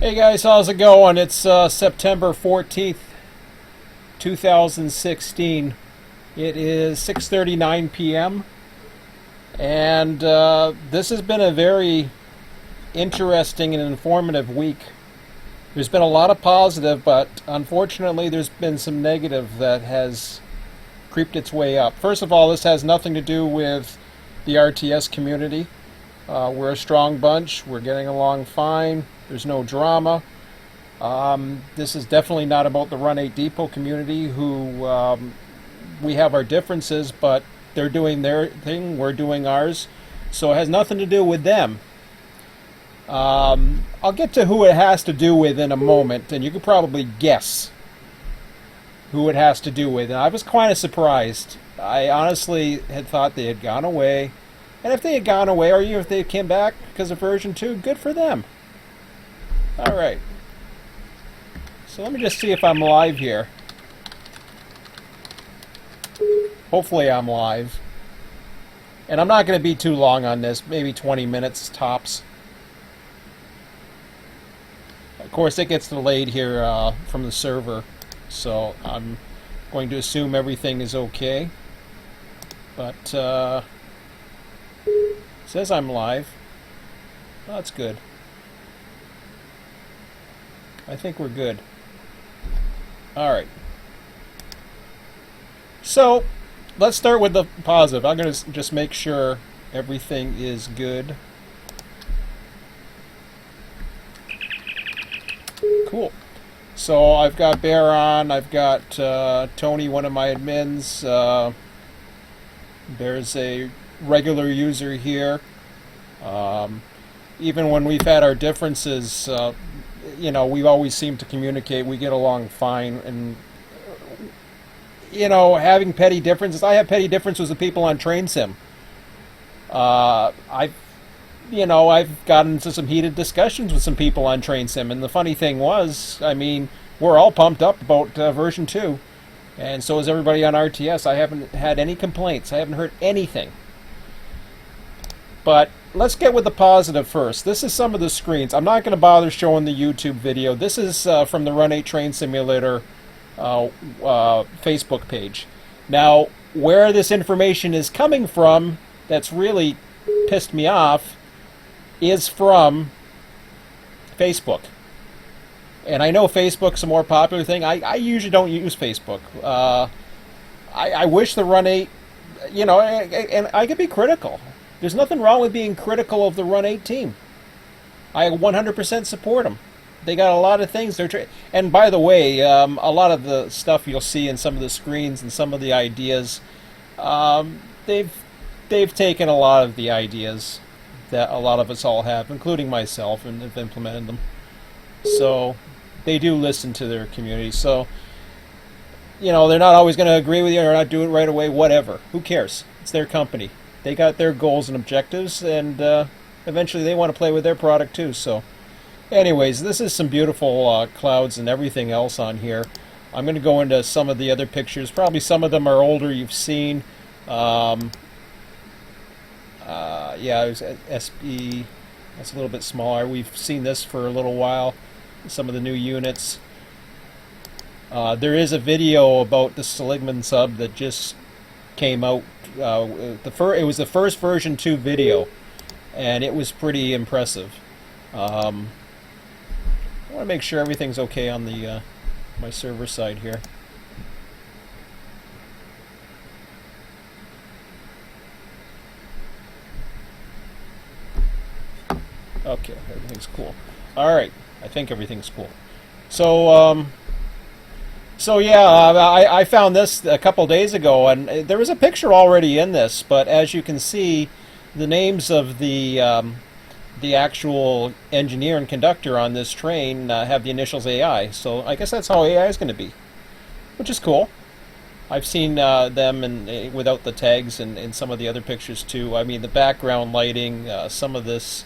Hey guys, how's it going? It's September 14th, 2016. It is 6:39 p.m. and this has been a very interesting and informative week. There's been a lot of positive, but unfortunately there's been some negative that has creeped its way up. First of all, this has nothing to do with the RTS community. We're a strong bunch. We're getting along fine. There's no drama. This is definitely not about the Run8 Depot community, who we have our differences, but they're doing their thing. We're doing ours. So it has nothing to do with them. I'll get to who it has to do with in a moment, and you could probably guess who it has to do with. And I was kind of surprised. I honestly had thought they had gone away. And if they had gone away, or even if they came back because of version 2, good for them. Alright. So let me just see if I'm live here. Hopefully I'm live. And I'm not going to be too long on this, maybe 20 minutes tops. Of course, it gets delayed here from the server, so I'm going to assume everything is okay. But, it says I'm live. Oh, that's good. I think we're good. Alright. So, let's start with the positive. I'm going to just make sure everything is good. Cool. So, I've got Bear on. I've got Tony, one of my admins. There's a regular user here. Even when we've had our differences, you know, we always seem to communicate. We get along fine, and you know, having petty differences. I have petty differences with people on Train Sim. I've gotten into some heated discussions with some people on Train Sim, and the funny thing was, I mean, we're all pumped up about version 2, and so is everybody on RTS. I haven't had any complaints. I haven't heard anything. But let's get with the positive first. This is some of the screens. I'm not going to bother showing the YouTube video. This is from the Run8 Train Simulator Facebook page. Now, where this information is coming from, that's really pissed me off, is from Facebook. And I know Facebook's a more popular thing. I usually don't use Facebook. I wish the Run8, you know, and I could be critical. There's nothing wrong with being critical of the Run8 team. I 100% support them. They got a lot of things. And by the way, a lot of the stuff you'll see in some of the screens and some of the ideas, they've taken a lot of the ideas that a lot of us all have, including myself, and have implemented them. So they do listen to their community. So, you know, they're not always going to agree with you or not do it right away, whatever. Who cares? It's their company. They got their goals and objectives, and eventually they want to play with their product too. So anyways, this is some beautiful clouds and everything else on here. I'm going to go into some of the other pictures. Probably some of them are older, you've seen. Yeah, it was SB. That's a little bit smaller. We've seen this for a little while. Some of the new units. There is a video about the Seligman sub that just came out. It was the first version 2 video, and it was pretty impressive. I want to make sure everything's okay on the my server side here. Okay, everything's cool. All right, I think everything's cool. So yeah, I found this a couple days ago, and there was a picture already in this, but as you can see, the names of the actual engineer and conductor on this train have the initials AI, so I guess that's how AI is going to be, which is cool. I've seen them without the tags in some of the other pictures too. I mean, the background lighting, some of this,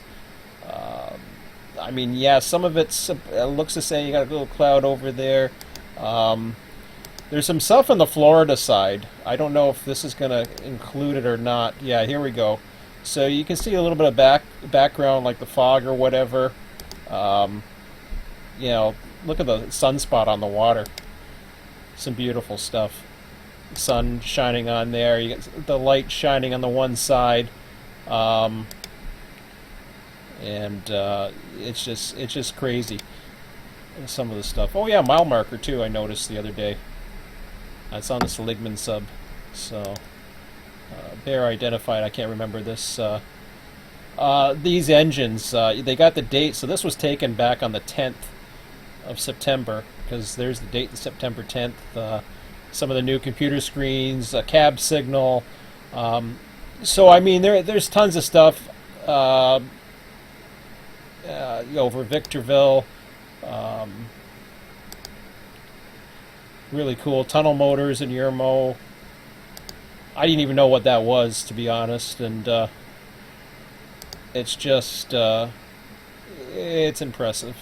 I mean, yeah, some of it looks the same. You got a little cloud over there. There's some stuff on the Florida side. I don't know if this is going to include it or not. Yeah, here we go. So you can see a little bit of background, like the fog or whatever. you know, look at the sunspot on the water. Some beautiful stuff. Sun shining on there. You get the light shining on the one side, and it's just crazy. Some of the stuff. Oh yeah, mile marker too. I noticed the other day. It's on the Seligman sub. So bear identified. I can't remember this. These engines. They got the date. So this was taken back on the 10th of September, because there's the date, September 10th. Some of the new computer screens, a cab signal. So I mean, there's tons of stuff over Victorville. Really cool tunnel motors in Yermo. I didn't even know what that was, to be honest, and it's just it's impressive.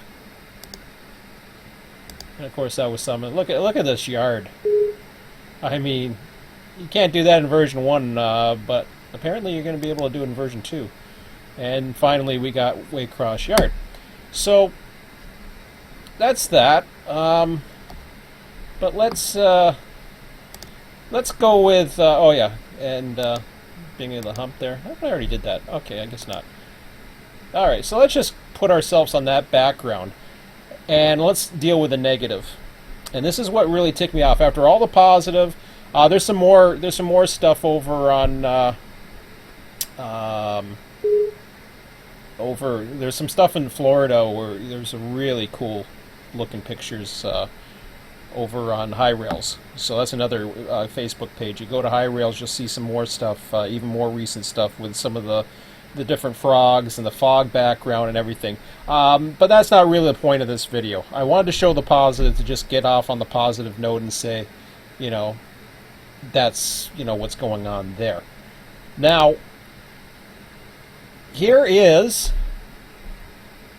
And of course, that was some. Look at this yard. I mean, you can't do that in version 1, but apparently you're going to be able to do it in version 2. And finally, we got Waycross Yard. So that's that. But let's go with oh yeah, and being in the hump there. I already did that. Okay, I guess not. All right, so let's just put ourselves on that background, and let's deal with the negative. And this is what really ticked me off. After all the positive, there's some more stuff over on there's some stuff in Florida where there's some really cool looking pictures over on High Rails. So that's another Facebook page. You go to High Rails, you'll see some more stuff, even more recent stuff with some of the different frogs and the fog background and everything. But that's not really the point of this video. I wanted to show the positive, to just get off on the positive note and say, you know, that's, you know, what's going on there. Now, here is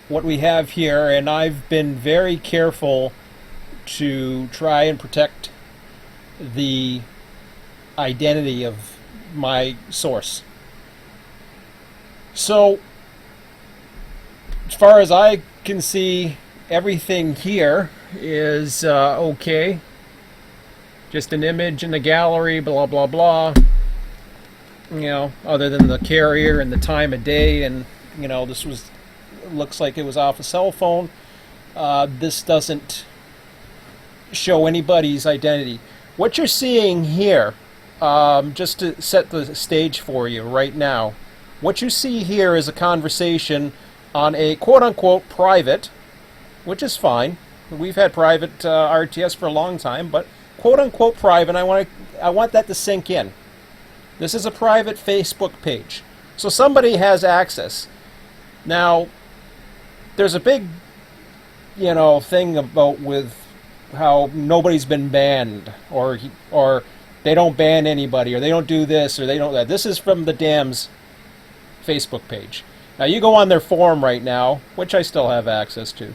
what we have here, and I've been very careful to try and protect the identity of my source. So, as far as I can see, everything here is okay. Just an image in the gallery, blah, blah, blah. You know, other than the carrier and the time of day, and, you know, this looks like it was off a cell phone. This doesn't show anybody's identity. What you're seeing here, just to set the stage for you right now, what you see here is a conversation on a quote-unquote private, which is fine. We've had private RTS for a long time, but quote-unquote private, I want that to sink in. This is a private Facebook page. So somebody has access. Now, there's a big, you know, thing about with how nobody's been banned, or they don't ban anybody, or they don't do this, or they don't that. This is from the Dam's Facebook page. Now, you go on their forum right now, which I still have access to.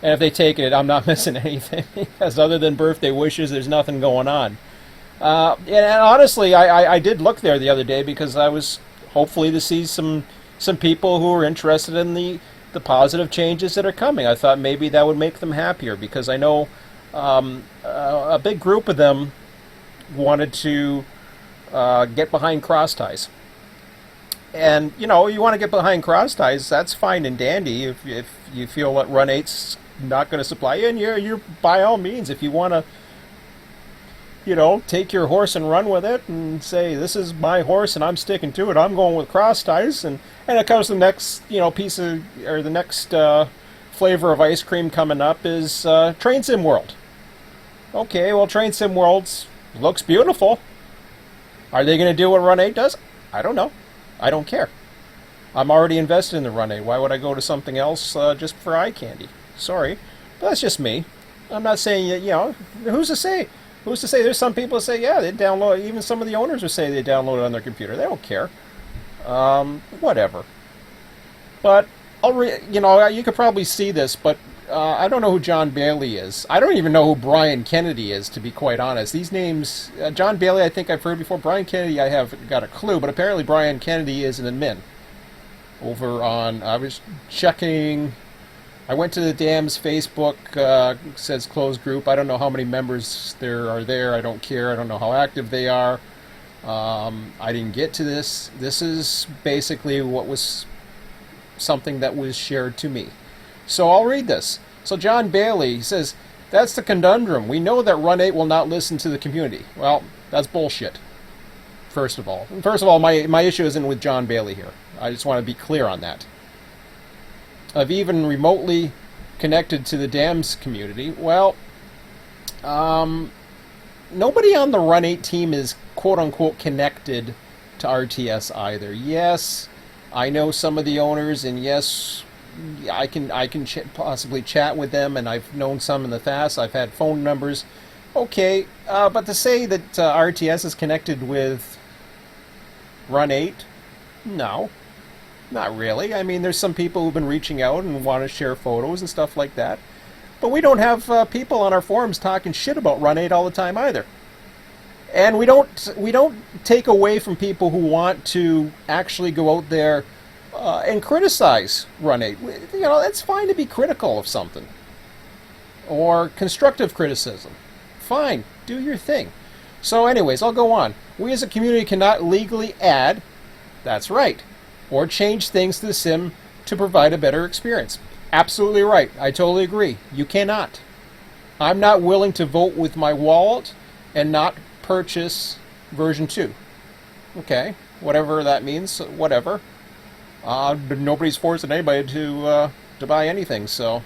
And if they take it, I'm not missing anything, because other than birthday wishes, there's nothing going on. And honestly, I did look there the other day because I was hopefully to see some people who are interested in the positive changes that are coming. I thought maybe that would make them happier, because I know a big group of them wanted to get behind cross ties. And, you know, you want to get behind cross ties, that's fine and dandy. If you feel that Run8's not going to supply you, and you're by all means, if you want to, you know, take your horse and run with it and say, this is my horse and I'm sticking to it, I'm going with cross ties, and it comes the next, you know, piece of, or the next flavor of ice cream coming up is Train Sim World. Okay, well, Train Sim World looks beautiful. Are they going to do what Run8 does? I don't know. I don't care. I'm already invested in the Run8. Why would I go to something else just for eye candy? Sorry, but that's just me. I'm not saying that, you know, who's to say? Who's to say? There's some people that say, yeah, they download. Even some of the owners will say they download it on their computer. They don't care. Whatever. But you know, you could probably see this, but I don't know who John Bailey is. I don't even know who Brian Kennedy is, to be quite honest. These names, John Bailey, I think I've heard before. Brian Kennedy, I have got a clue, but apparently Brian Kennedy is an admin over on. I was checking. I went to the Dams Facebook, says closed group. I don't know how many members there are there. I don't care. I don't know how active they are. I didn't get to this. This is basically what was something that was shared to me. So I'll read this. So John Bailey says, that's the conundrum. We know that Run8 will not listen to the community. Well, that's bullshit. First of all, my issue isn't with John Bailey here. I just want to be clear on that. Of even remotely connected to the Dams community, well, nobody on the Run8 team is quote-unquote connected to RTS either. Yes, I know some of the owners, and yes, I can possibly chat with them, and I've known some in the past. I've had phone numbers. Okay, but to say that RTS is connected with Run8, no, not really. I mean, there's some people who've been reaching out and want to share photos and stuff like that. But we don't have people on our forums talking shit about Run8 all the time either. And we don't take away from people who want to actually go out there and criticize Run8. You know, it's fine to be critical of something. Or constructive criticism. Fine, do your thing. So anyways, I'll go on. We as a community cannot legally add, that's right, or change things to the sim to provide a better experience. Absolutely right. I totally agree. You cannot. I'm not willing to vote with my wallet and not purchase version 2. Okay, whatever that means, whatever. Nobody's forcing anybody to buy anything, so,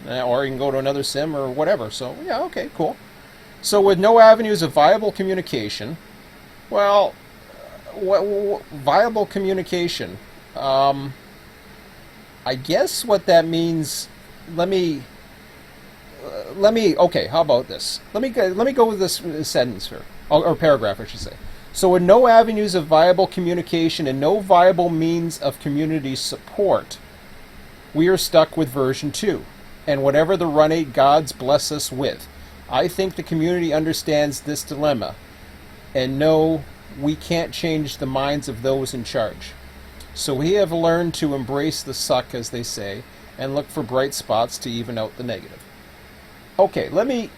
or you can go to another sim or whatever. So yeah, okay, cool. So with no avenues of viable communication, well, viable communication. I guess what that means. Let me. Okay, how about this? Let me go with this sentence here, or paragraph, I should say. So, with no avenues of viable communication and no viable means of community support, we are stuck with version 2, and whatever the Run8 gods bless us with. I think the community understands this dilemma, and no, we can't change the minds of those in charge. So we have learned to embrace the suck, as they say, and look for bright spots to even out the negative. Okay, let me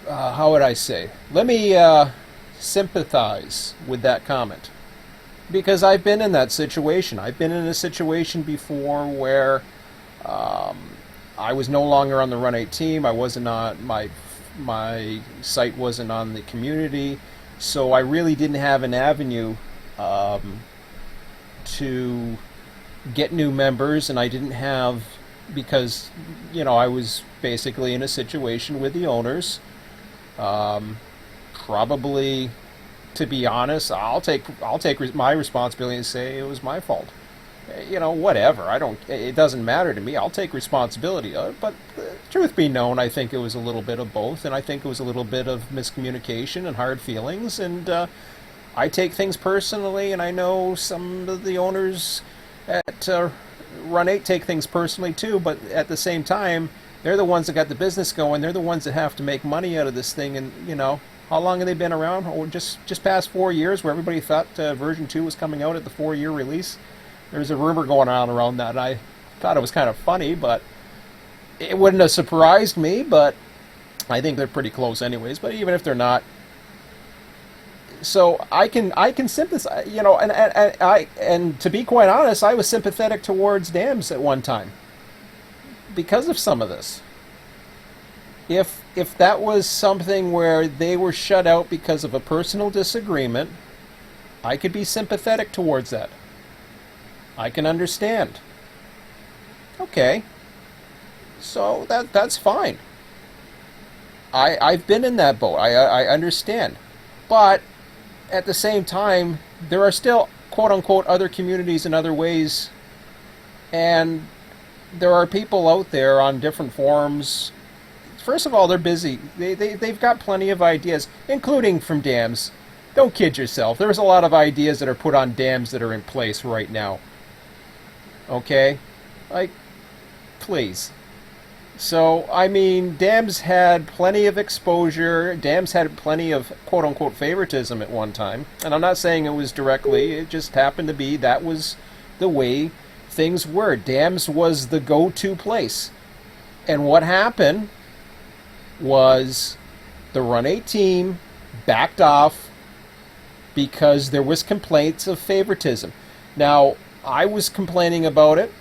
how would I say? Let me sympathize with that comment. Because I've been in that situation. I've been in a situation before where I was no longer on the Run8 team. I wasn't on, my site wasn't on the community, so I really didn't have an avenue to get new members, and I didn't have, because, you know, I was basically in a situation with the owners. Probably, to be honest, I'll take my responsibility and say it was my fault. You know, whatever. It doesn't matter to me. I'll take responsibility. But truth be known, I think it was a little bit of both, and I think it was a little bit of miscommunication and hard feelings, and I take things personally, and I know some of the owners at Run8 take things personally too, but at the same time, they're the ones that got the business going. They're the ones that have to make money out of this thing, and, you know, how long have they been around? Oh, just past 4 years, where everybody thought version 2 was coming out at the 4-year release. There's a rumor going on around that. I thought it was kind of funny, but it wouldn't have surprised me, but I think they're pretty close anyways. But even if they're not, so I can sympathize, you know, and to be quite honest, I was sympathetic towards Dams at one time because of some of this. If that was something where they were shut out because of a personal disagreement, I could be sympathetic towards that. I can understand. Okay. So that's fine. I've been in that boat. I understand. But at the same time, there are still quote-unquote other communities in other ways, and there are people out there on different forums. First of all, they're busy. They've got plenty of ideas, including from Dams. Don't kid yourself. There's a lot of ideas that are put on Dams that are in place right now. Okay? Like, please. So, I mean, Dams had plenty of exposure. Dams had plenty of quote-unquote favoritism at one time. And I'm not saying it was directly. It just happened to be that was the way things were. Dams was the go-to place. And what happened was the Run8 team backed off because there was complaints of favoritism. Now, I was complaining about it,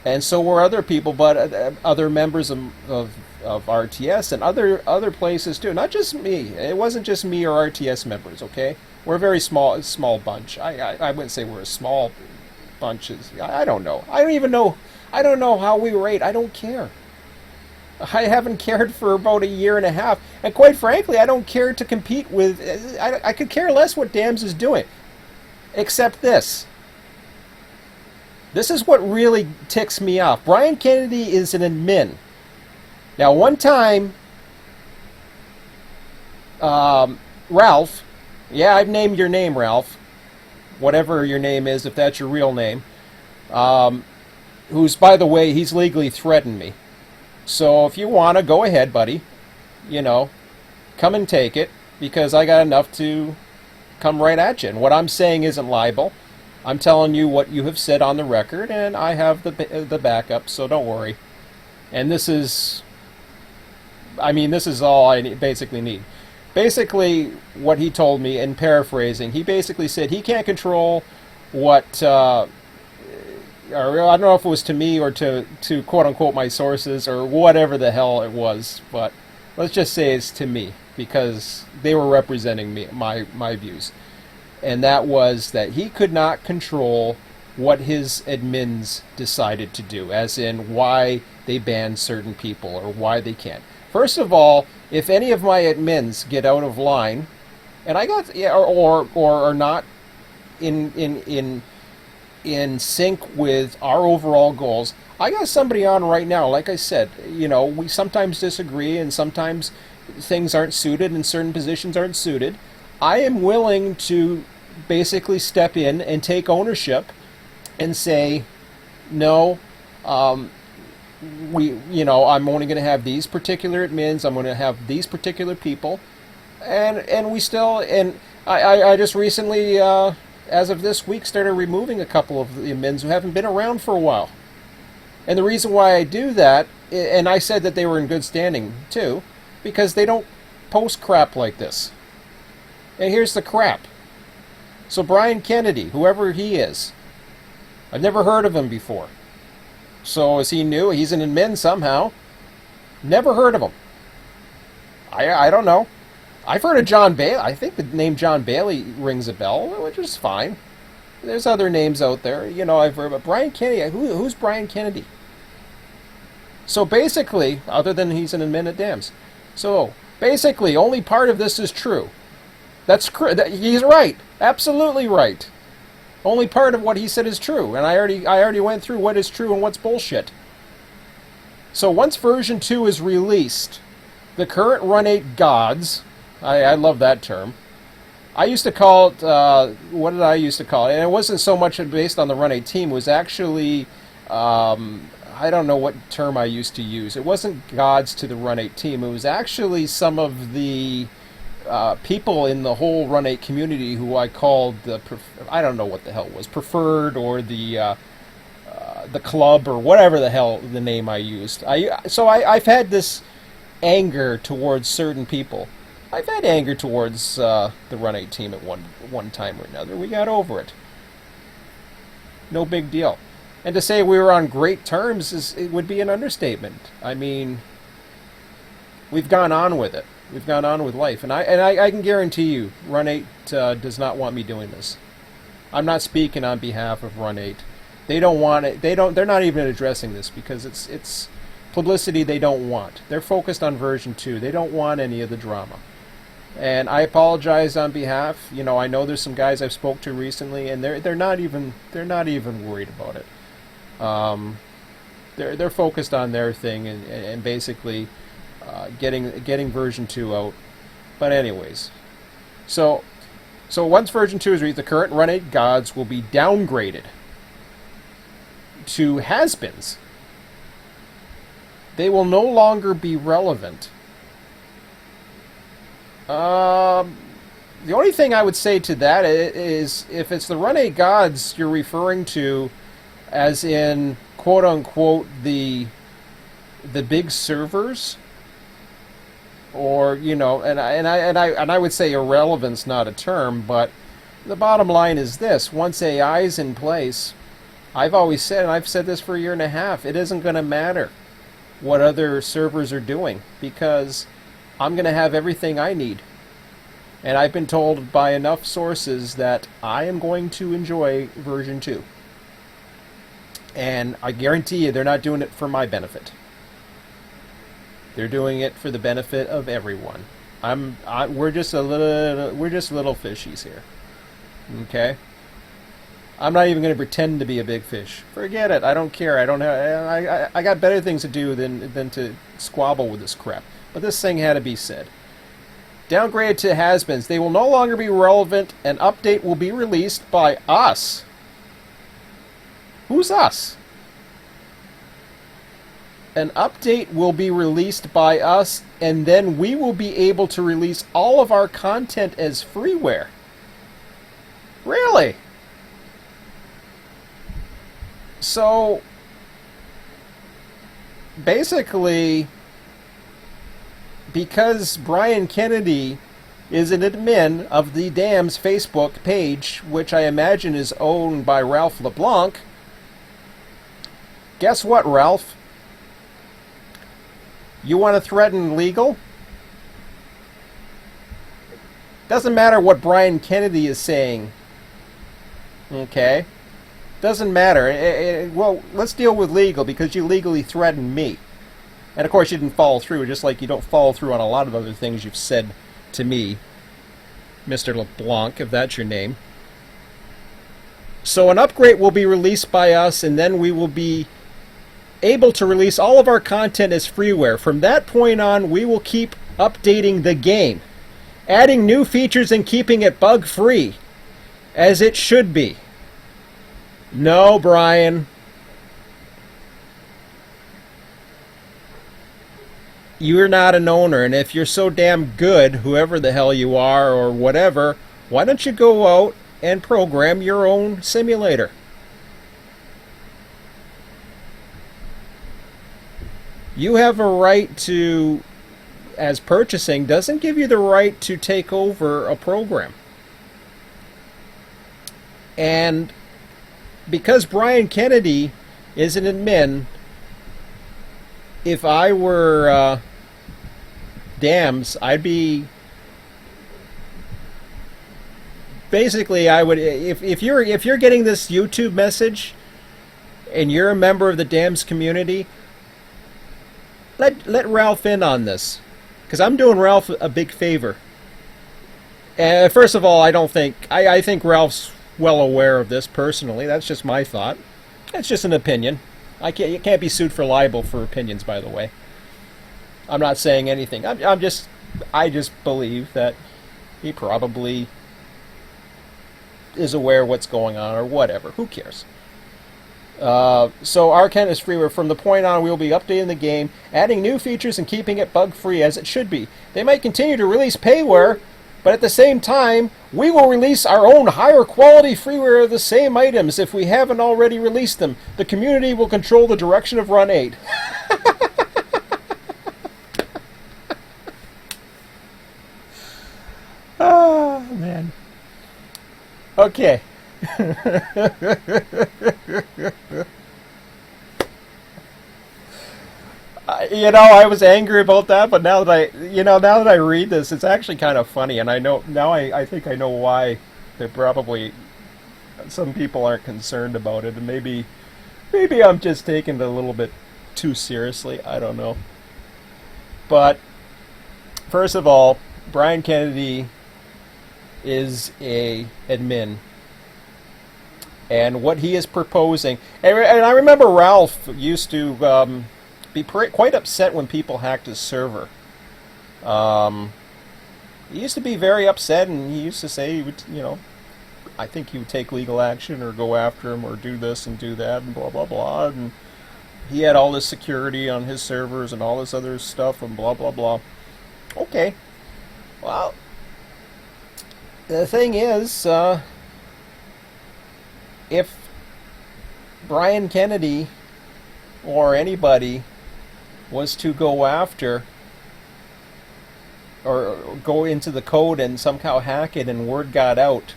and so were other people, but other members of RTS and other places too. Not just me. It wasn't just me or RTS members. Okay, we're a very small bunch. I wouldn't say we're a small bunch. I don't know. I don't even know. I don't know how we rate. I don't care. I haven't cared for about a year and a half, and quite frankly, I don't care to compete with. I could care less what Dams is doing, except this. This is what really ticks me off. Brian Kennedy is an admin. Now, one time, Ralph, yeah, I've named your name, Ralph, whatever your name is, if that's your real name, who's, by the way, he's legally threatened me. So if you want to, go ahead, buddy. You know, come and take it, because I got enough to come right at you. And what I'm saying isn't libel. I'm telling you what you have said on the record, and I have the backup, so don't worry. And this is, I mean, this is all I basically need. Basically, what he told me, in paraphrasing, he basically said he can't control what, or I don't know if it was to me or to quote-unquote my sources or whatever the hell it was, but let's just say it's to me, because they were representing me, my views. And that was that he could not control what his admins decided to do, as in why they banned certain people or why they can't. First of all, if any of my admins get out of line, and I got or are not in sync with our overall goals, I got somebody on right now. Like I said, you know, we sometimes disagree, and sometimes things aren't suited, and certain positions aren't suited. I am willing to basically step in and take ownership and say, no, I'm only going to have these particular admins. I'm going to have these particular people, and we still, and I just recently, as of this week, started removing a couple of the admins who haven't been around for a while. And the reason why I do that, and I said that they were in good standing too, because they don't post crap like this. And here's the crap. So Brian Kennedy, whoever he is, I've never heard of him before. So is he new? He's an admin somehow. Never heard of him. I don't know. I've heard of John Bailey. I think the name John Bailey rings a bell, which is fine. There's other names out there, you know, I've heard. But Brian Kennedy, who's Brian Kennedy? So basically, other than he's an admin at Dams. So basically, only part of this is true. He's right. Absolutely right. Only part of what he said is true, and I already went through what is true and what's bullshit. So once version 2 is released, the current Run8 gods, I love that term. I used to call it, what did I used to call it? And it wasn't so much based on the Run8 team. It was actually, I don't know what term I used to use. It wasn't gods to the Run8 team. It was actually some of the people in the whole Run8 community who I called I don't know what the hell it was, preferred, or the club, or whatever the hell the name I used. I've had this anger towards certain people. I've had anger towards the Run8 team at one time or another. We got over it. No big deal. And to say we were on great terms it would be an understatement. I mean, we've gone on with it. We've gone on with life, and I can guarantee you, Run8 does not want me doing this. I'm not speaking on behalf of Run8. They don't want it. They're not even addressing this because it's publicity they don't want. They're focused on version 2. They don't want any of the drama. And I apologize on behalf. You know, I know there's some guys I've spoke to recently, and they're not even worried about it. They're focused on their thing and basically. Getting version 2 out. But anyways, so once version 2 is released, the current Run8 gods will be downgraded to has-beens. They will no longer be relevant. The only thing I would say to that is, if it's the Run8 gods you're referring to, as in quote unquote the big servers, or and I would say irrelevance not a term, but the bottom line is this: once AI is in place, I've always said, and I've said this for a year and a half, it isn't going to matter what other servers are doing, because I'm going to have everything I need. And I've been told by enough sources that I am going to enjoy version 2. And I guarantee you they're not doing it for my benefit. They're doing it for the benefit of everyone. We're just little fishies here. Okay? I'm not even going to pretend to be a big fish. Forget it. I don't care. I got better things to do than to squabble with this crap. But this thing had to be said. Downgraded to has-beens. They will no longer be relevant. An update will be released by us. Who's us? An update will be released by us, and then we will be able to release all of our content as freeware. Really? So, basically, because Brian Kennedy is an admin of the Dam's Facebook page, which I imagine is owned by Ralph LeBlanc, guess what, Ralph? You want to threaten legal? Doesn't matter what Brian Kennedy is saying. Okay? Doesn't matter. Well, let's deal with legal, because you legally threatened me. And of course you didn't follow through, just like you don't follow through on a lot of other things you've said to me, Mr. LeBlanc, if that's your name. So an upgrade will be released by us, and then we will be able to release all of our content as freeware. From that point on, we will keep updating the game, adding new features and keeping it bug-free, as it should be. No, Brian. You're not an owner, and if you're so damn good, whoever the hell you are or whatever, why don't you go out and program your own simulator? You have a right to, as purchasing, doesn't give you the right to take over a program. And because Brian Kennedy is an admin, if I were Dams, I'd be basically, I would, if you're getting this YouTube message and you're a member of the Dams community, let Ralph in on this, because I'm doing Ralph a big favor. First of all, I think Ralph's well aware of this personally. That's just my thought. It's just an opinion. You can't be sued for libel for opinions, by the way. I'm not saying anything. I just believe that he probably is aware of what's going on, or whatever. Who cares? So our content is freeware. From the point on, we will be updating the game, adding new features, and keeping it bug-free as it should be. They might continue to release payware, but at the same time, we will release our own higher quality freeware of the same items if we haven't already released them. The community will control the direction of Run8. Oh, man. Okay. I was angry about that, but now that I read this, it's actually kind of funny, and I know now. I think I know why. Some people aren't concerned about it, and maybe I'm just taking it a little bit too seriously. I don't know. But first of all, Brian Kennedy is a admin. And what he is proposing, and I remember Ralph used to be quite upset when people hacked his server. He used to be very upset, and he used to say he would, I think he would take legal action or go after him or do this and do that and blah, blah, blah. And he had all this security on his servers and all this other stuff and blah, blah, blah. Okay. Well, the thing is, if Brian Kennedy or anybody was to go after or go into the code and somehow hack it and word got out,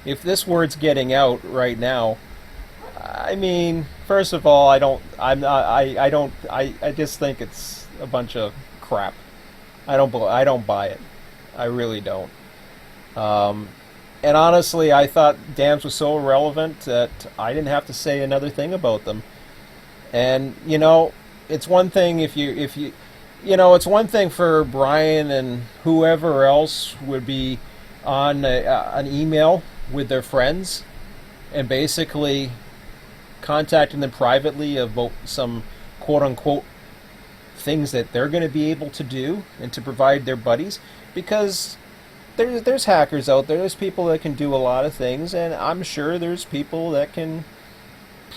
if this word's getting out right now, I mean, first of all, I just think it's a bunch of crap. I don't buy it. I really don't. And honestly, I thought dams was so irrelevant that I didn't have to say another thing about them. And you know, it's one thing if you it's one thing for Brian and whoever else would be on an email with their friends and basically contacting them privately about some quote-unquote things that they're going to be able to do and to provide their buddies, because there's hackers out there, there's people that can do a lot of things, and I'm sure there's people that can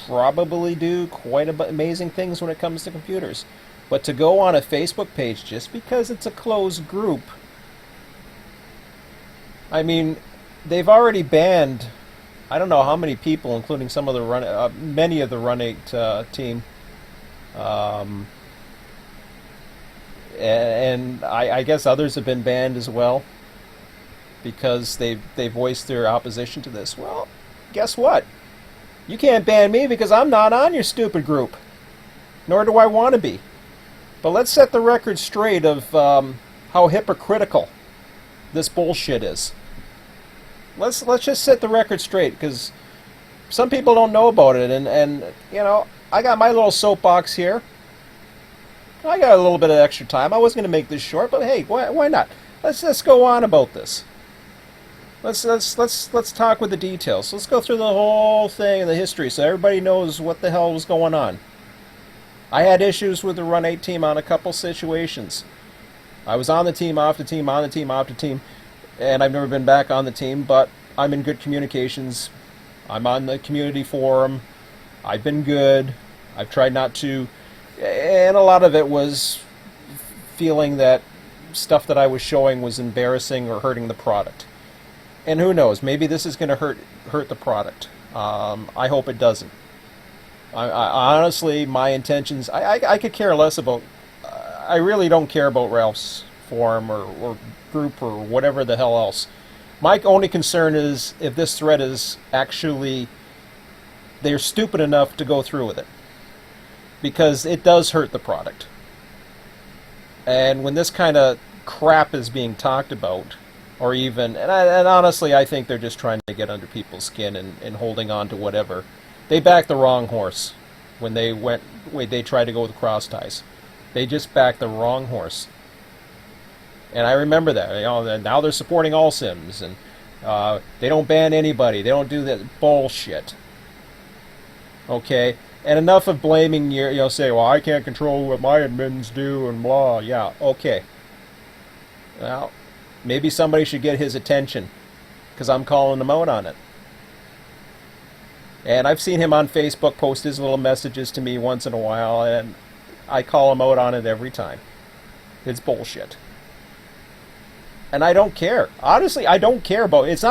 probably do quite amazing things when it comes to computers. But to go on a Facebook page just because it's a closed group, I mean, they've already banned I don't know how many people, including some of the many of the Run8 team, and I guess others have been banned as well because they voiced their opposition to this. Well, guess what? You can't ban me because I'm not on your stupid group, nor do I want to be. But let's set the record straight of how hypocritical this bullshit is. Let's just set the record straight, because some people don't know about it, and you know, I got my little soapbox here. I got a little bit of extra time. I was going to make this short, but hey, why not? Let's go on about this. Let's talk with the details. Let's go through the whole thing and the history, so everybody knows what the hell was going on. I had issues with the Run8 team on a couple situations. I was on the team, off the team, on the team, off the team, and I've never been back on the team, but I'm in good communications. I'm on the community forum. I've been good. I've tried not to, and a lot of it was feeling that stuff that I was showing was embarrassing or hurting the product. And who knows, maybe this is going to hurt the product. I hope it doesn't. I honestly, my intentions, I could care less about, I really don't care about Ralph's forum or group or whatever the hell else. My only concern is if this thread is actually, they're stupid enough to go through with it. Because it does hurt the product. And when this kind of crap is being talked about, or even, and honestly, I think they're just trying to get under people's skin and holding on to whatever. They backed the wrong horse when they tried to go with cross ties. They just backed the wrong horse. And I remember that. You know, now they're supporting all sims, and they don't ban anybody. They don't do that bullshit. Okay? And enough of blaming say, well, I can't control what my admins do, and blah. Yeah, okay. Well, maybe somebody should get his attention, because I'm calling him out on it. And I've seen him on Facebook post his little messages to me once in a while, and I call him out on it every time. It's bullshit. And I don't care. Honestly, I don't care about it. It's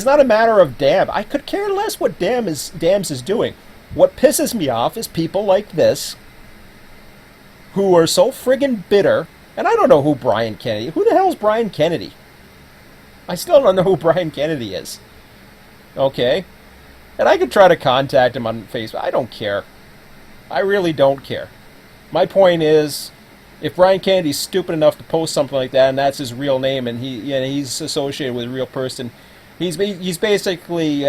not a matter of Dam. I could care less what Dams is doing. What pisses me off is people like this who are so friggin' bitter. And I don't know who Brian Kennedy. Who the hell is Brian Kennedy? I still don't know who Brian Kennedy is. Okay? And I could try to contact him on Facebook. I don't care. I really don't care. My point is, if Brian Kennedy's stupid enough to post something like that, and that's his real name, and he's associated with a real person, he's basically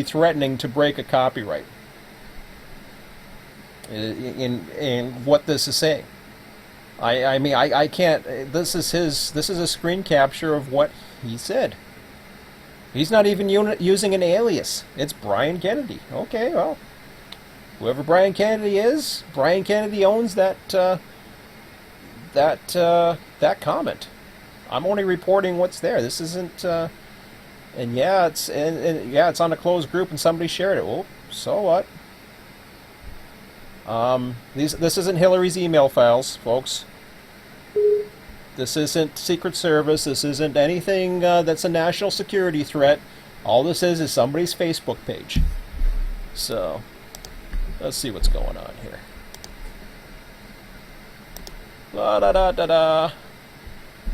threatening to break a copyright in what this is saying. I mean I can't. This is a screen capture of what he said. He's not even using an alias. It's Brian Kennedy. Okay, well, whoever Brian Kennedy is, Brian Kennedy owns that comment. I'm only reporting what's there. This isn't. And yeah, it's on a closed group, and somebody shared it. Well, so what? This isn't Hillary's email files, folks. This isn't Secret Service. This isn't anything that's a national security threat. All this is somebody's Facebook page. So, let's see what's going on here. La da da da da.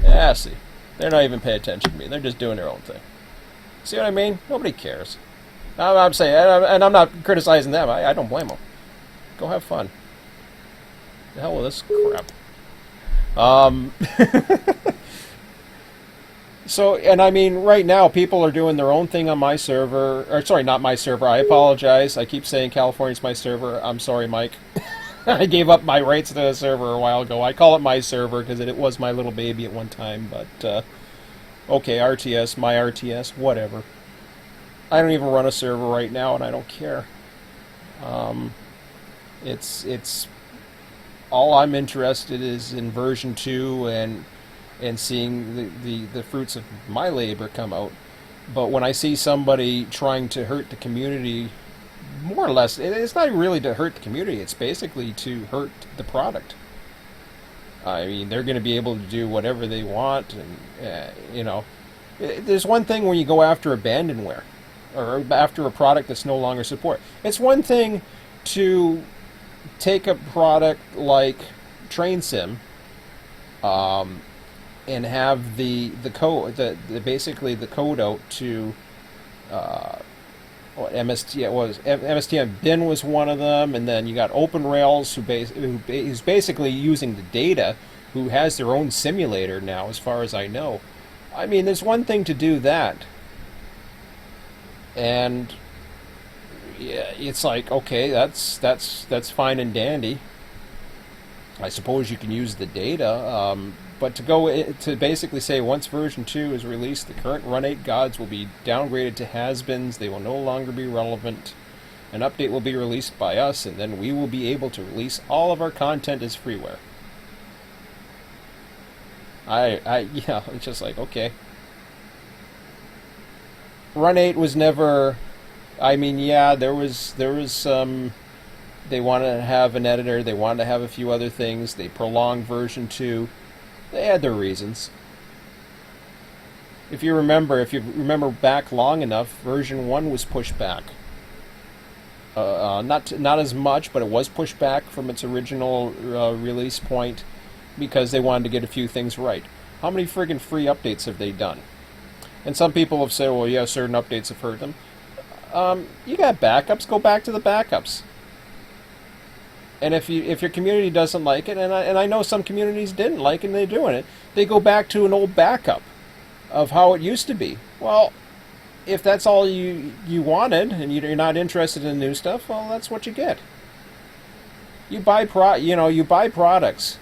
Yeah, see. They're not even paying attention to me. They're just doing their own thing. See what I mean? Nobody cares. I'm saying, and I'm not criticizing them. I don't blame them. Go have fun. The hell with this crap. So, and I mean, right now, people are doing their own thing on my server. Or, sorry, not my server. I apologize. I keep saying California's my server. I'm sorry, Mike. I gave up my rights to the server a while ago. I call it my server because it was my little baby at one time. But, okay, RTS, my RTS, whatever. I don't even run a server right now, and I don't care. It's all I'm interested is in version 2 and seeing the fruits of my labor come out. But when I see somebody trying to hurt the community, more or less, it's not really to hurt the community, it's basically to hurt the product. I mean, they're going to be able to do whatever they want, and, you know, there's one thing when you go after abandonware, or after a product that's no longer support. It's one thing to take a product like Train Sim, and have the code, basically the code out to what MSTM bin was one of them, and then you got OpenRails who's basically using the data, who has their own simulator now, as far as I know. I mean, there's one thing to do that, and yeah, it's like, okay, that's fine and dandy. I suppose you can use the data, but to go to basically say once version 2 is released, the current Run8 gods will be downgraded to has-beens. They will no longer be relevant. An update will be released by us, and then we will be able to release all of our content as freeware. Yeah, it's just like, okay. Run8 was never, I mean, yeah, there was some, they wanted to have an editor, they wanted to have a few other things, they prolonged version 2, they had their reasons. If you remember back long enough, version 1 was pushed back. Not as much, but it was pushed back from its original release point because they wanted to get a few things right. How many friggin' free updates have they done? And some people have said, well, yeah, certain updates have hurt them. You got backups, go back to the backups. And if your community doesn't like it, and I know some communities didn't like it and they're doing it, they go back to an old backup of how it used to be. Well, if that's all you wanted and you're not interested in new stuff, well, that's what you get. You buy products.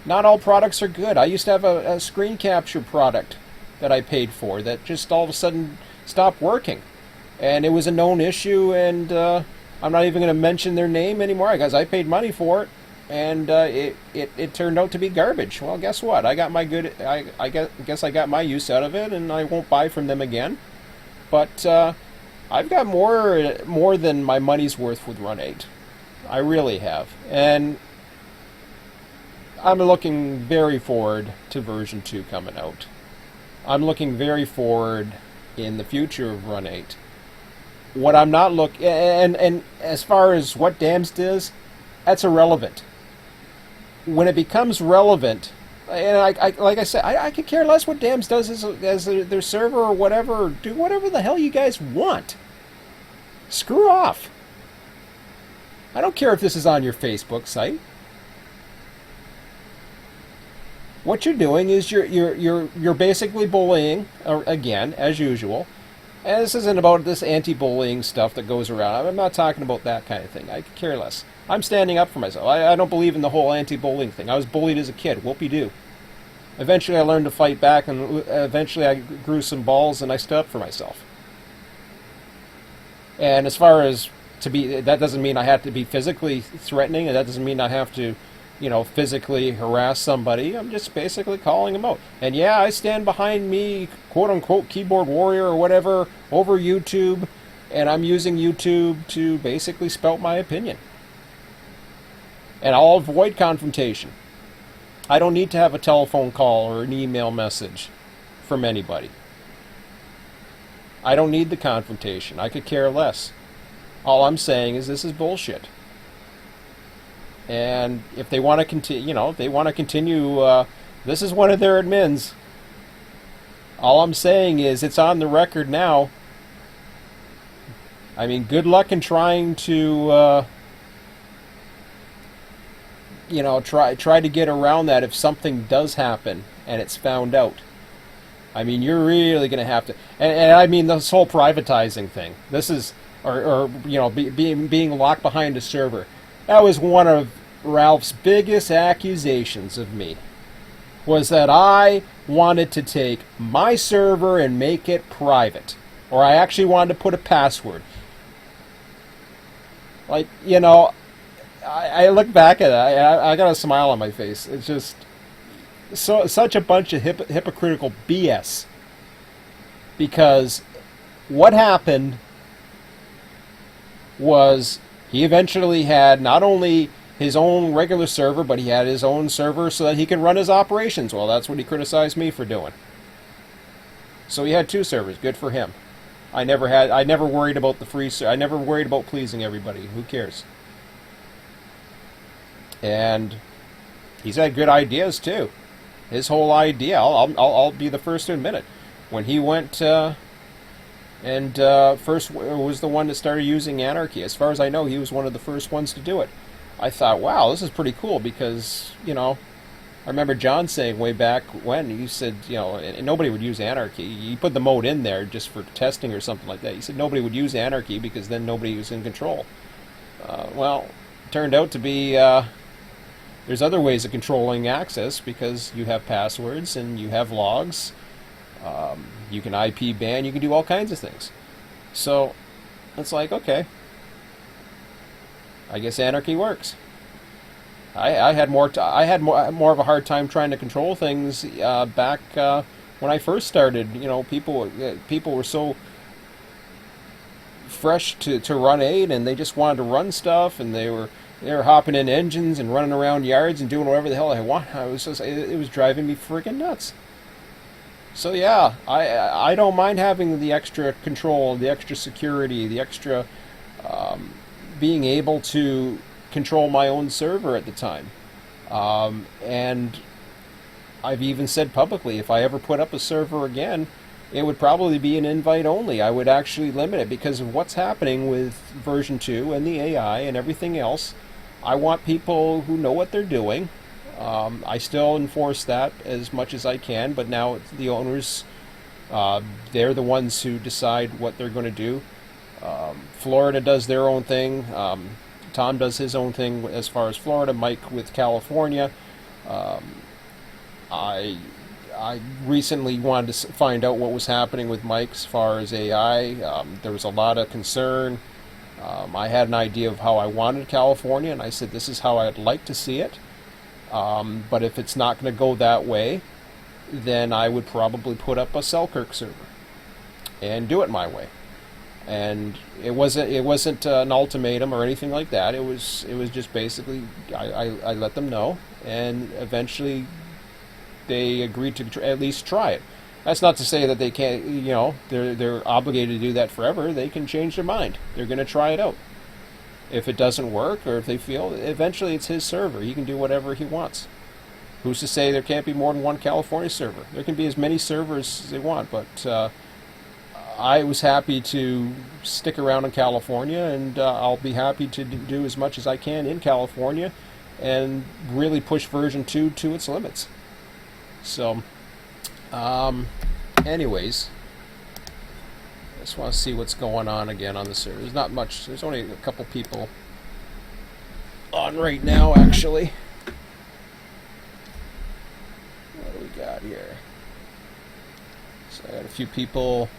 Not all products are good. I used to have a screen capture product that I paid for that just all of a sudden stopped working. And it was a known issue, and I'm not even going to mention their name anymore because I paid money for it, and it turned out to be garbage. Well, guess what? I got my I guess I got my use out of it, and I won't buy from them again. But I've got more than my money's worth with Run8. I really have, and I'm looking very forward to version 2 coming out. I'm looking very forward in the future of Run8. What I'm not and as far as what Damned does, that's irrelevant. When it becomes relevant, and I like I said, I could care less what Damned does as their server or whatever. Do whatever the hell you guys want. Screw off. I don't care if this is on your Facebook site. What you're doing is you're basically bullying again, as usual. And this isn't about this anti-bullying stuff that goes around. I'm not talking about that kind of thing. I could care less. I'm standing up for myself. I don't believe in the whole anti-bullying thing. I was bullied as a kid. Whoopie-doo. Eventually I learned to fight back, and eventually I grew some balls and I stood up for myself. And as far as that doesn't mean I have to be physically threatening, and that doesn't mean I have to, physically harass somebody. I'm just basically calling them out. And yeah, I stand behind me, quote-unquote, keyboard warrior or whatever, over YouTube, and I'm using YouTube to basically spout my opinion. And I'll avoid confrontation. I don't need to have a telephone call or an email message from anybody. I don't need the confrontation. I could care less. All I'm saying is this is bullshit. And if they want to continue, if they want to continue, this is one of their admins. All I'm saying is it's on the record now. I mean, good luck in trying to, try to get around that if something does happen and it's found out. I mean, you're really going to have to, and I mean this whole privatizing thing. This is, being locked behind a server. That was one of Ralph's biggest accusations of me. Was that I wanted to take my server and make it private, or I actually wanted to put a password. Like, I look back at it, I got a smile on my face. It's just such a bunch of hypocritical BS. Because what happened was he eventually had not only his own regular server, but he had his own server so that he could run his operations. Well, that's what he criticized me for doing. So he had two servers. Good for him. I never worried about the free. I never worried about pleasing everybody. Who cares? And he's had good ideas too. His whole idea, I'll be the first to admit it. When he went first was the one that started using anarchy. As far as I know, he was one of the first ones to do it. I thought, wow, this is pretty cool because, I remember John saying way back when, he said, and nobody would use anarchy. You put the mode in there just for testing or something like that. He said nobody would use anarchy because then nobody was in control. Well, it turned out to be there's other ways of controlling access because you have passwords and you have logs. You can IP ban, you can do all kinds of things. So it's like, okay, I guess anarchy works. I had more of a hard time trying to control things back when I first started. People were so fresh to Run8, and they just wanted to run stuff, and they were hopping in engines and running around yards and doing whatever the hell I want. It was driving me freaking nuts. So yeah, I don't mind having the extra control, the extra security, the extra being able to control my own server at the time. And I've even said publicly, if I ever put up a server again, it would probably be an invite only. I would actually limit it because of what's happening with version 2 and the AI and everything else. I want people who know what they're doing. I still enforce that as much as I can, but now it's the owners, they're the ones who decide what they're going to do. Florida does their own thing. Tom does his own thing as far as Florida. Mike with California. I recently wanted to find out what was happening with Mike as far as AI. There was a lot of concern. I had an idea of how I wanted California, and I said this is how I'd like to see it. But if it's not going to go that way, then I would probably put up a Selkirk server and do it my way. And it wasn't an ultimatum or anything like that. It was just basically I let them know, and eventually they agreed to at least try it. That's not to say that they can't, they're obligated to do that forever. They can change their mind. They're going to try it out. If it doesn't work, or if they feel, eventually it's his server. He can do whatever he wants. Who's to say there can't be more than one California server? There can be as many servers as they want, but I was happy to stick around in California, and I'll be happy to do as much as I can in California and really push version 2 to its limits. So, anyways, I just want to see what's going on again on the server. There's not much. There's only a couple people on right now, actually. What do we got here? So I got a few people.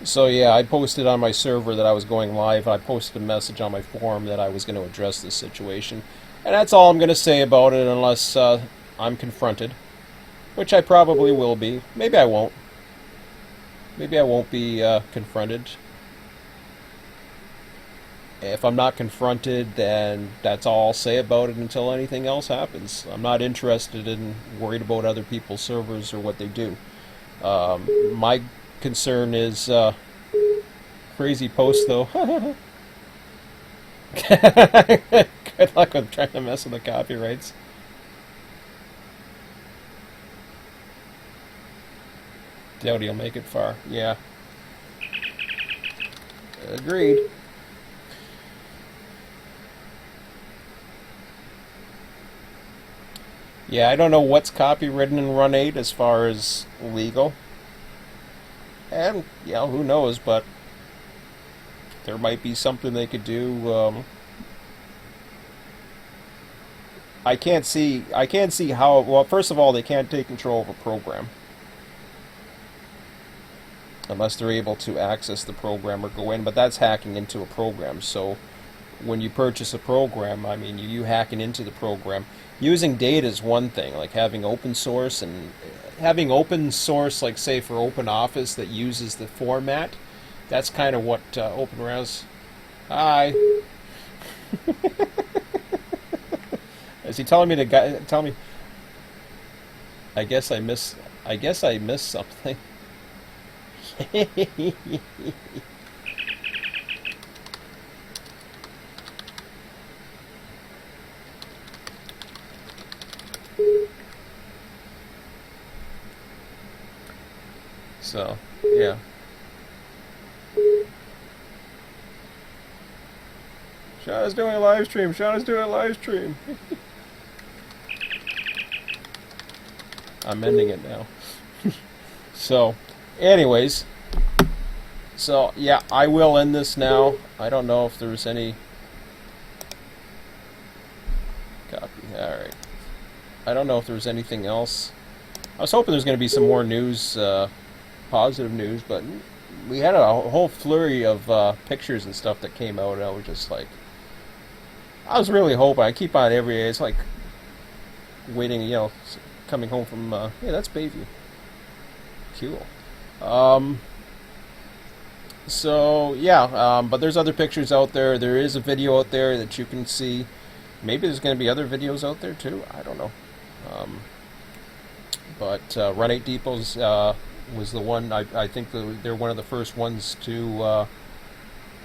So yeah, I posted on my server that I was going live. I posted a message on my forum that I was going to address this situation. And that's all I'm going to say about it unless I'm confronted. Which I probably will be. Maybe I won't. Maybe I won't be confronted. If I'm not confronted, then that's all I'll say about it until anything else happens. I'm not interested in worried about other people's servers or what they do. My concern is crazy post though. Good luck with trying to mess with the copyrights. Doubt he'll make it far. Yeah. Agreed. Yeah, I don't know what's copywritten in Run8 as far as legal. And, yeah, who knows, but there might be something they could do. I can't see how, well, first of all, they can't take control of a program unless they're able to access the program or go in, but that's hacking into a program. So when you purchase a program, I mean, you hacking into the program. Using data is one thing, like having open source and having open source, like say for Open Office that uses the format. That's kind of what OpenRes. Hi. Is he telling me to tell me? I guess I miss. I guess I missed something. So, yeah. Shauna's doing a live stream. Shauna's doing a live stream. I'm ending it now. So, anyways. So, yeah, I will end this now. I don't know if there's any... Copy. Alright. I don't know if there's anything else. I was hoping there's going to be some more news, positive news, but we had a whole flurry of pictures and stuff that came out, and I was just like... I was really hoping. I keep on every day. It's like waiting, you know, coming home from... yeah, that's Bayview. Cool. So, yeah, but there's other pictures out there. There is a video out there that you can see. Maybe there's going to be other videos out there, too. I don't know. But Run8 Depots was the one, I think they're one of the first ones to...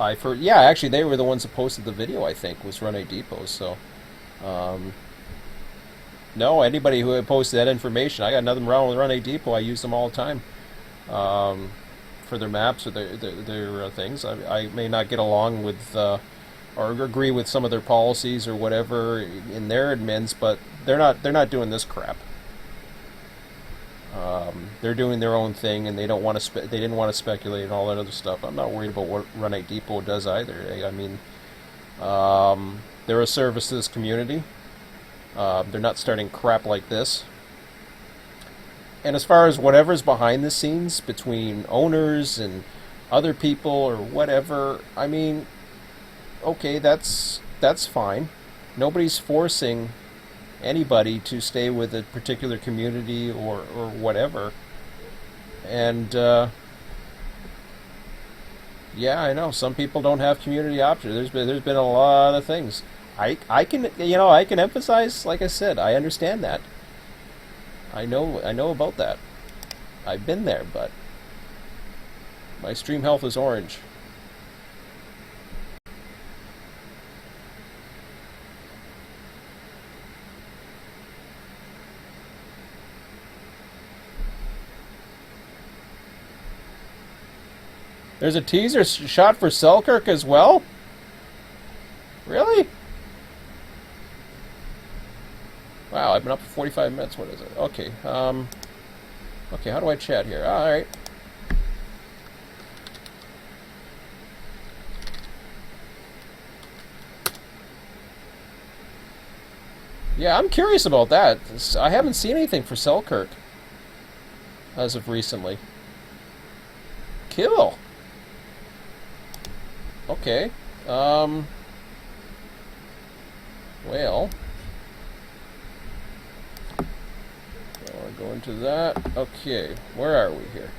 yeah, actually, they were the ones that posted the video, I think, was Run8 Depots. So, no, anybody who had posted that information, I got nothing wrong with Run8 Depot. I use them all the time. For their maps or their things. I may not get along with or agree with some of their policies or whatever in their admins, but they're not doing this crap. They're doing their own thing, and they don't want to. They didn't want to speculate and all that other stuff. I'm not worried about what Run8 Depot does either. I mean, they're a service to this community. They're not starting crap like this. And as far as whatever's behind the scenes between owners and other people or whatever, I mean, okay, that's fine. Nobody's forcing anybody to stay with a particular community or whatever. And yeah, I know some people don't have community options. There's been a lot of things. I can emphasize, like I said, I understand that. I know about that. I've been there, but my stream health is orange. There's a teaser shot for Selkirk as well? Really? Wow, I've been up for 45 minutes. What is it? Okay. Okay, how do I chat here? Alright. Yeah, I'm curious about that. I haven't seen anything for Selkirk as of recently. Cool. Okay. Well... Go into that. Okay, where are we here?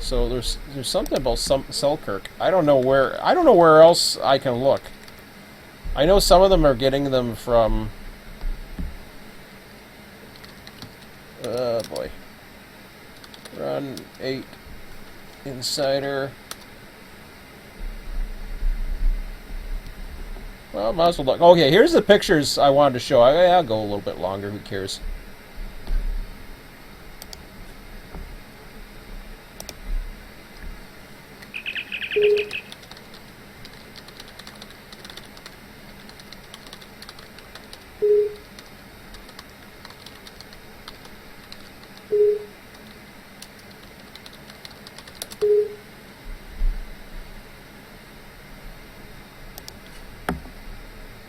So there's something about Selkirk. I don't know where else I can look. I know some of them are getting them from. Oh boy. Run8 Insider. Well, might as well look. Okay, here's the pictures I wanted to show. I'll go a little bit longer. Who cares?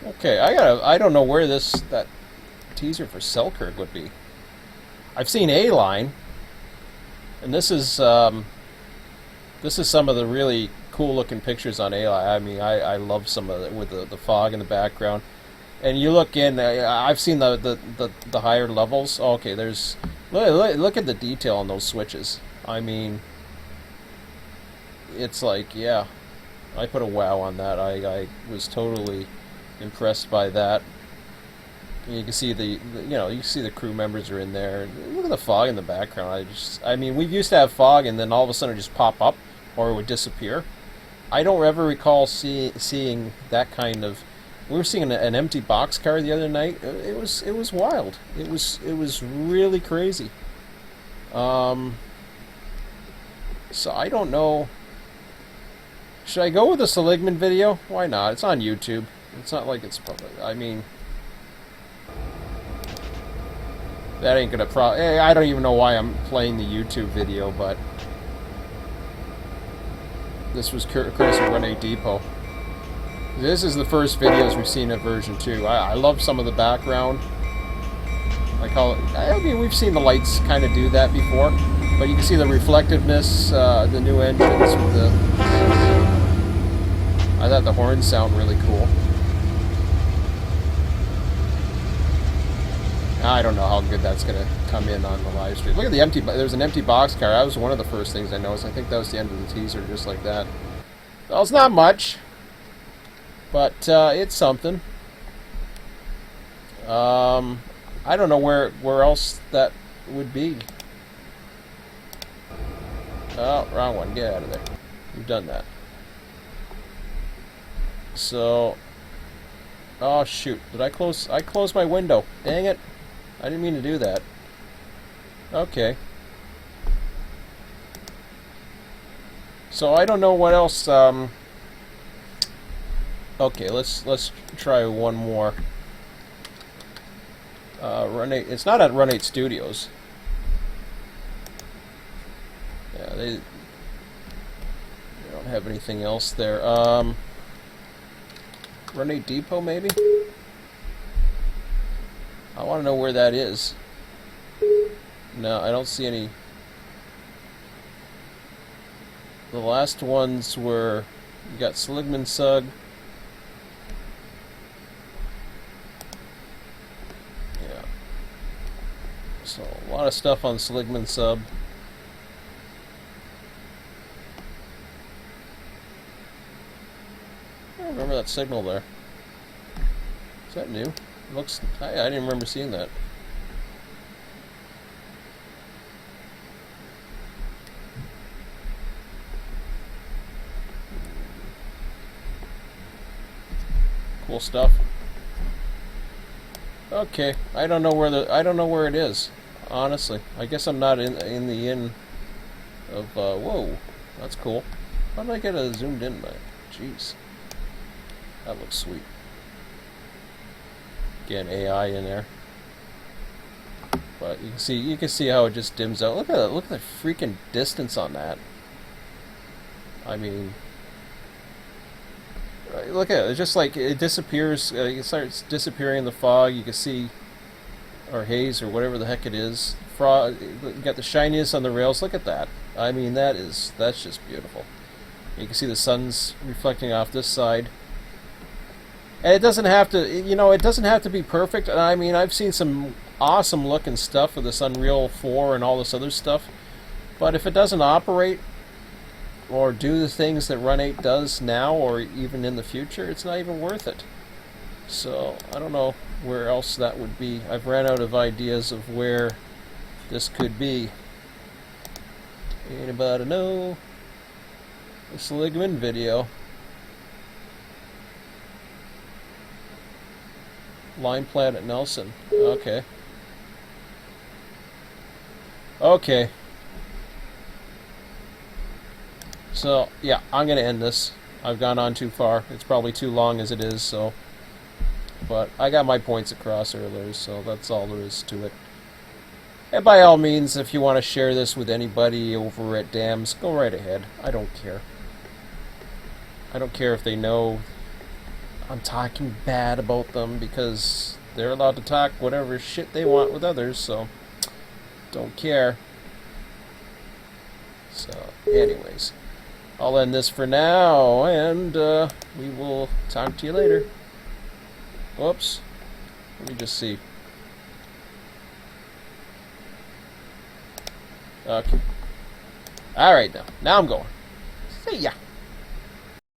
Okay, I don't know where that teaser for Selkirk would be. I've seen A-Line, and this is some of the really cool looking pictures on A-Line. I mean, I love some of it with the fog in the background. And you look in, I've seen the higher levels. Okay, there's look at the detail on those switches. I mean, it's like, yeah, I put a wow on that. I was totally impressed by that. And you can see you can see the crew members are in there. Look at the fog in the background. I mean, we used to have fog, and then all of a sudden it just pop up or it would disappear. I don't ever recall seeing that kind of. We were seeing an empty boxcar the other night. It was wild. It was really crazy. So I don't know. Should I go with the Seligman video? Why not? It's on YouTube. It's not like it's public. I mean, that ain't gonna I don't even know why I'm playing the YouTube video, but this was courtesy of Run8 Depot. This is the first videos we've seen of version 2. I love some of the background. I mean, we've seen the lights kind of do that before, but you can see the reflectiveness, the new engines with the. I thought the horns sound really cool. I don't know how good that's going to come in on the live stream. Look at the empty. There's an empty boxcar. That was one of the first things I noticed. I think that was the end of the teaser, just like that. Well, it's not much, but it's something. I don't know where else that would be. Oh, wrong one. Get out of there. You've done that. So, oh shoot! Did I close? I closed my window. Dang it! I didn't mean to do that. Okay. So I don't know what else. Okay, let's try one more. Run8. It's not at Run8 Studios. Yeah, they don't have anything else there. Run8 Depot, maybe? I want to know where that is. No, I don't see any. The last ones were, you got Seligman Sug. Yeah. So a lot of stuff on Seligman Sub. I don't remember that signal there. Is that new? It looks. I didn't remember seeing that. Cool stuff. Okay, I don't know where it is. Honestly, I guess I'm not in the inn of. Whoa, that's cool. How did I get a zoomed in by? Jeez, that looks sweet. Again, AI in there, but you can see how it just dims out. Look at the freaking distance on that. I mean. Look at it. It's just like it disappears. It starts disappearing in the fog. You can see, or haze, or whatever the heck it is. You got the shininess on the rails. Look at that. I mean, that's just beautiful. You can see the sun's reflecting off this side, and it doesn't have to. It doesn't have to be perfect. And I mean, I've seen some awesome looking stuff with this Unreal 4 and all this other stuff. But if it doesn't operate, or do the things that Run8 does now or even in the future, it's not even worth it. So I don't know where else that would be. I've ran out of ideas of where this could be. Anybody know? This ligament video. Line Planet Nelson. Okay. Okay. So, yeah, I'm going to end this. I've gone on too far. It's probably too long as it is, so... But I got my points across earlier, so that's all there is to it. And by all means, if you want to share this with anybody over at Dams, go right ahead. I don't care. I don't care if they know I'm talking bad about them, because they're allowed to talk whatever shit they want with others, so don't care. So, anyways, I'll end this for now, and we will talk to you later. Whoops. Let me just see. Okay. Alright now. Now I'm going. See ya.